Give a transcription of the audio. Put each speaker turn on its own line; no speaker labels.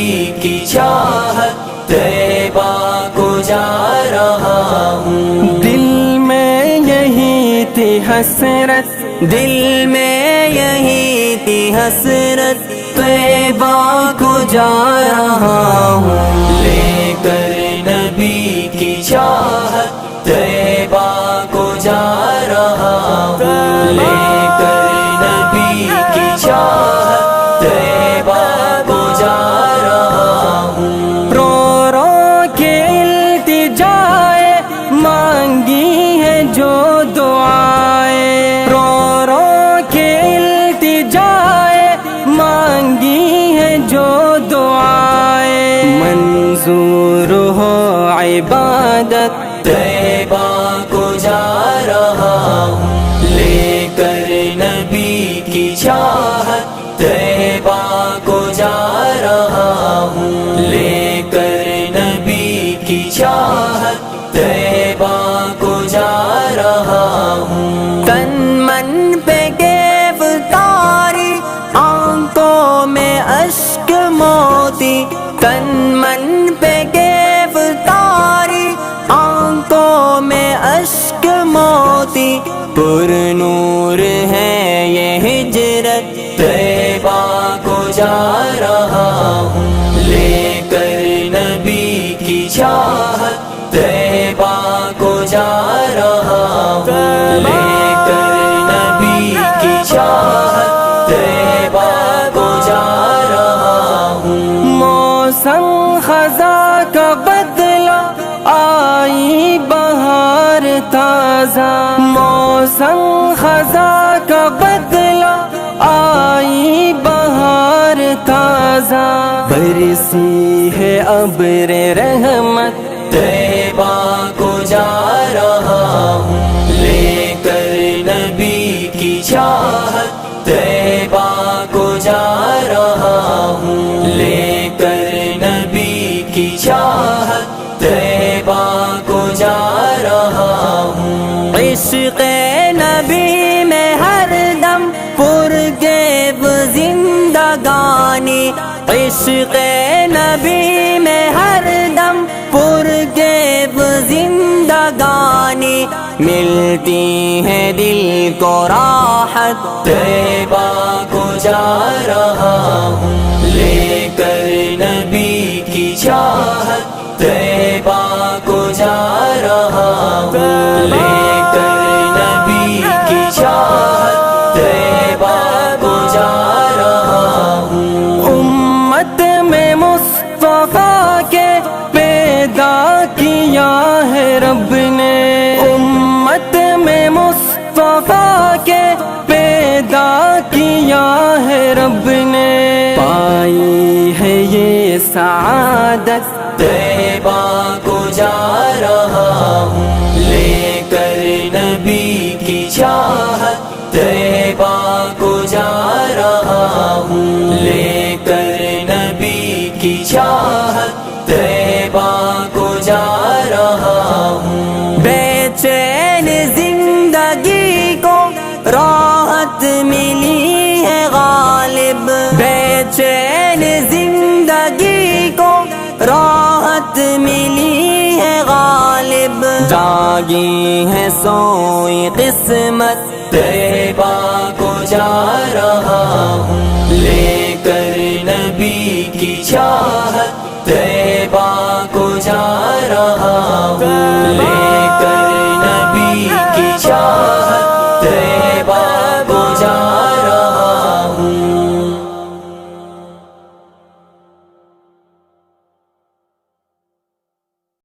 نبی کی چاہت طیبہ کو جا رہا ہوں.
دل میں یہی تھی حسرت،
دل میں یہی تھی حسرت، طیبہ کو جا رہا ہوں. لے کر نبی کی چاہت طیبہ کو جا رہا ہوں. لے کر نبی کی چاہت طیبہ کو جا رہا ہوں.
رو رو کے التجائے مانگی ہے جو دعائیں، رو رو کے التجائے مانگی ہے جو دعائیں، منظور ہو عبادت
طیبہ کو جا رہا ہوں. لے کر نبی کی چاہت طیبہ کو جا رہا ہوں. لے کر نبی کی چاہت طیبہ کو جا رہا ہوں.
تن من پہ کیف تاری، آنکھوں میں اشک موتی، تن من پہ کیف تاری، آنکھوں میں اشک موتی، پر نور ہے یہ ہجرت
طیبہ کو جا رہا ہوں. لے کر نبی کی چاہت طیبہ کو جا رہا ہوں. لے کر نبی کی چاہت طیبہ کو جا رہا ہوں.
موسم خزاں کا بدلا، آئی بہار تازہ، موسم خزاں کا بدلا، آئی بہار تازہ، برسی ہے ابر رحمت
طیبہ کو جا رہا ہوں. لے کر نبی کی چاہت طیبہ کو جا رہا ہوں. لے کر نبی کی چاہت طیبہ کو جا رہا ہوں.
عشق نبی میں ہر دم پرگیب زندگانی، عشق نبی میں ہر دم پرگیب زندگانی، ملتی ہے دل کو راحت
طیبہ کو جا رہا ہوں. لے کر نبی کی چاہت طیبہ کو جا رہا ہوں. لے کر نبی کی چاہت طیبہ کو جا رہا ہوں.
امت میں مصطفیٰ کے پیدا کیا ہے رب نے، امت میں مصطفیٰ کے پیدا کیا ہے رب نے، پائی ہے یہ سعادت
طیبہ کو جا رہا ہوں. لے کر نبی کی چاہت طیبہ کو جا رہا ہوں. لے کر نبی کی چاہت طیبہ کو جا رہا ہوں.
بے چین زندگی کو راحت ملی ہے غالب، بے چین زندگی کو راحت ملی ہے غالب، جاگی ہے سوئی قسمت
طیبہ کو جا رہا ہوں.